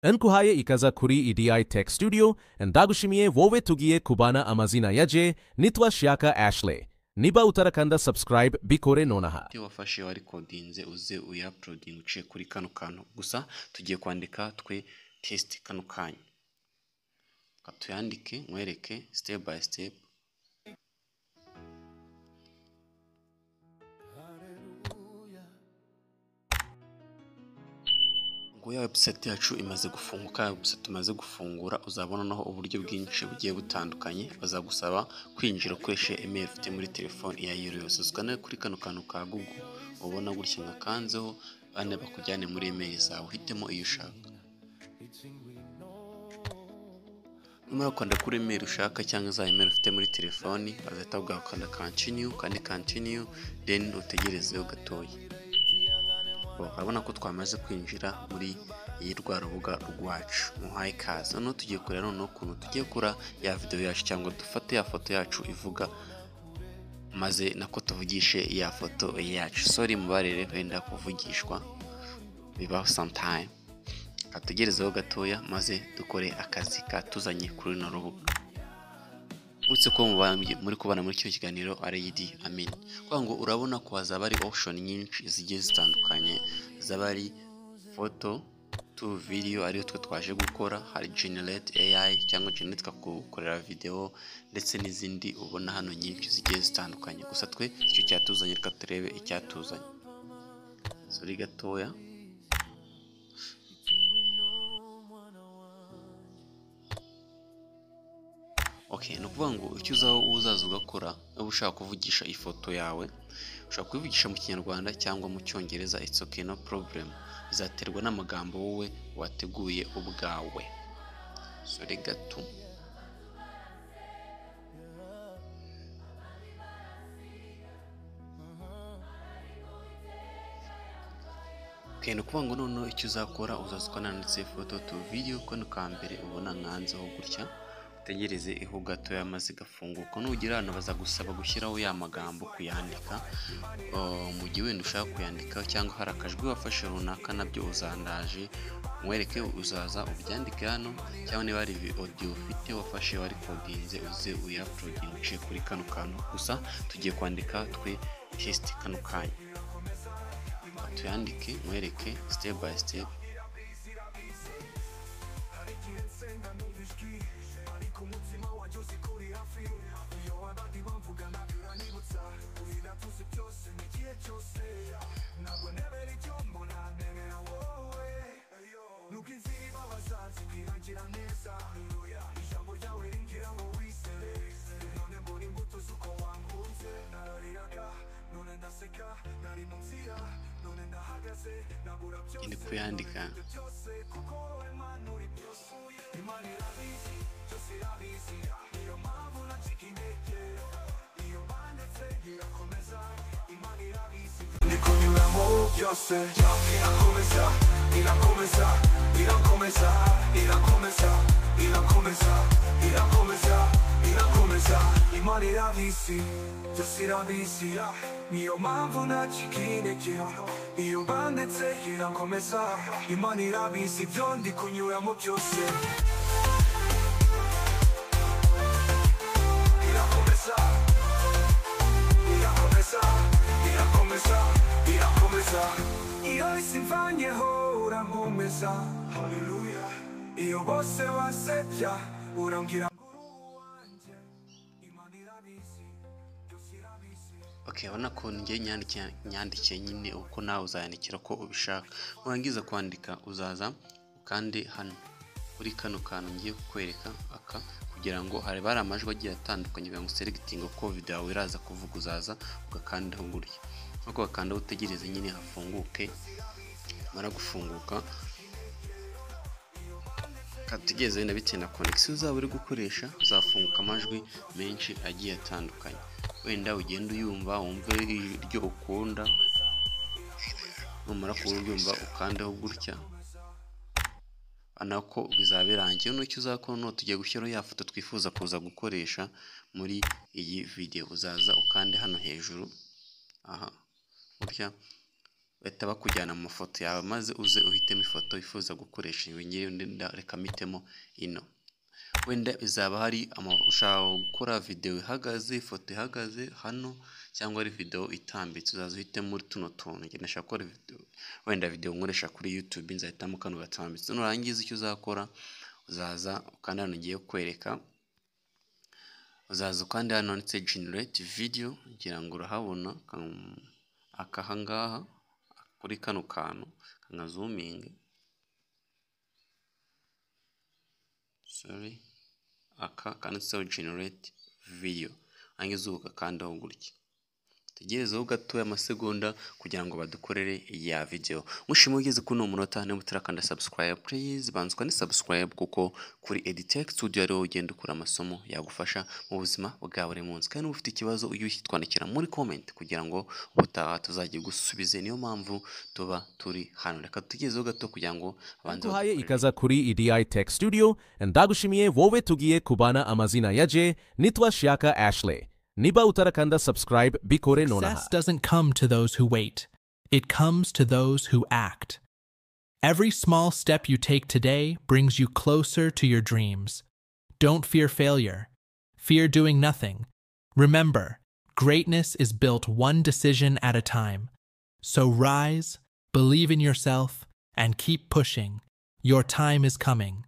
Nkuhaye ikaza kuri EDI Tech Studio, ndagushimiye wowe tugiye kubana amazina yaje, nitwa Shaka Ashley. Niba utarakanda subscribe bikore nonaha. Wafashe wa recordinze uze uya-uploading uciye kuri kano kantu. Gusa tugiye kwandika twe test kano kanya. Katuyandike mwereke step by step. Ya website yacu imaze gufunguka, website tumaze gufungura uzabona naho uburyo bwinshi bugiye butandukanye. Bazagusaba kwinjira ukoreshe email ufite muri telefone iya yose. Uskane kuri kano kantu ka Google ubona gutya ngakanzeho bane bakujyane muri email zawe, uhitemo iyo ushaka. Numara kwanda kuri email ushaka cyangwa za email ufite muri telefone, bazahita bagukanda continue, kandi continue then utegerezeho gatoya. Urabona ko twamaze kwinjira muri iyi rubuga rwacu. Muhaye ikaze. Hano tugiye kureba noneho ukuntu tugiye kura ya video yacu cyangwa dufate ya foto yacu ivuga maze nako tuvugishe ya foto yacu. Sorry mubarere wenda kuvugishwa bibaho sometime. Katugerezeho gatoya maze dukore akazi katuzanye kuri no rubuga. Utse ko muri kubana muri cyo kiganiro RED Amin. Kwa ngo urabona ko hazaba ari option nyinshi zigiye zitandukanye, zabari photo to video ariyo twe twaje gukora, hari generate AI cyangwa generate kagukorera video ndetse n'izindi ubona hano nyinshi zigiye zitandukanye. Gusa twe icyo cyatuzanye reka turebe icyatuzanye. Sorry gatoya. Okay, no kuvuga ngo icyo uzaza ugakora ushaka kuvugisha ifoto yawe, ushaka kuvugisha mu Kinyarwanda cyangwa mu Cyongereza, it's okay, no problem. Bizaterwa n'amagambo wowe wateguye ubwawe. Sorry gato. Okay, no kuvuga ngo none icyo uzakora uzazukana ndetse photo to video ko nukambere ubona nkanzeho gutya. Tegereze iho gato yamaze gafunguka. Nugira hano bazagusaba gushyiraho ya magambo kuyandika. Mu gihe wenda ushaka kuyandika cyangwa hari akajwi wafashe runaka nabyo uzandaje mwereke uzaza ubyandike hano, cyangwa niba ari audio ufite wafashe wa recordinze uze uya-uploading uciye kuri kano kantu. Gusa tugiye kwandika twe test kano kanya. Tuyandike mwereke step by step. Ndi kuyandika. Niyo mpamvu ntakikinegera, iyo mbandetse irakomeza, Imana irabizi ibyo ndi kunyuramo byose. Irakomeza, irakomeza, irakomeza, irakomeza. Iyo isi imvanyeho urankomeza, haleluya. Iyo bose basebya urambwira. Okay, wana ko ngiye nyandikiye nyine uko nawe uzayandikira ko ubishaka. Urangiza kwandika uzaza kandi hano kuri kano kantu ngiye kukwereka aka kugira ngo hari bari amajwi agiye atandukanye bya selecting uko video yawe iraza kuvuga, uzaza ugakandaho gutya. Uko bakanda utegereze nyine hafunguke. Mara gufunguka katigeze na bitena connection uzaba uri gukoresha, uzafunguka amajwi menshi agiye atandukanye. Wenda ugenda uyumva wumve iryo ukunda, numara kubyumva ukandaho gutya anako bizabirangiye. N'icyo uzakora no tugiye gushyiraho ya foto twifuza kuza gukoresha muri iyi video. Uzaza ukande hano hejuru aha gutya bahita bakujyana mu mafoto yawe maze uze uhitemo ifoto wifuza gukoresha. Ibi ngibi reka mpitemo ino. Wenda bizaba hari ushaka gukora video ihagaze, ifoto ihagaze hano, cyangwa ari video itambitse, uzaza uhitemo muri tuno tuntu. Njye ndashaka gukora wenda video nkoresha kuri YouTube, nzahitamo kano gatambitse. Nurangiza icyo uzakora, uzaza ukanda hano ngiye kwereka, uzaza ukanda hano handitse generate video, ngira ngo urahabona akahangaha kuri kano kantu nka zooming, sorry, aka kanditseho generate video, angize ugakandaho gutya. Tegerezaho gatoya amasegonda kugira ngo badukorere ya video. Mushimwe ugeze kuno munota, niba utarakanda subscribe please banzwa ni subscribe, kuko kuri Editech Studio ariho ugenda ukora amasomo yagufasha mu buzima bwa buri munsi. Kandi ufite ikibazo ujye uhitwandikira muri comment kugira ngo ubutaha tuzajye gusubize. Niyo mpamvu tuba turi hano. Reka tugezeho gato kugira ngo abanze Tuhaye ikaza kuri EDI Tech Studio, ndagushimiye wowe tugiye kubana. Amazina yaje nitwa Shaka Ashley. Niba utarakanda subscribe bikore nonaha. Success doesn't come to those who wait. It comes to those who act. Every small step you take today brings you closer to your dreams. Don't fear failure. Fear doing nothing. Remember, greatness is built one decision at a time. So rise, believe in yourself, and keep pushing. Your time is coming.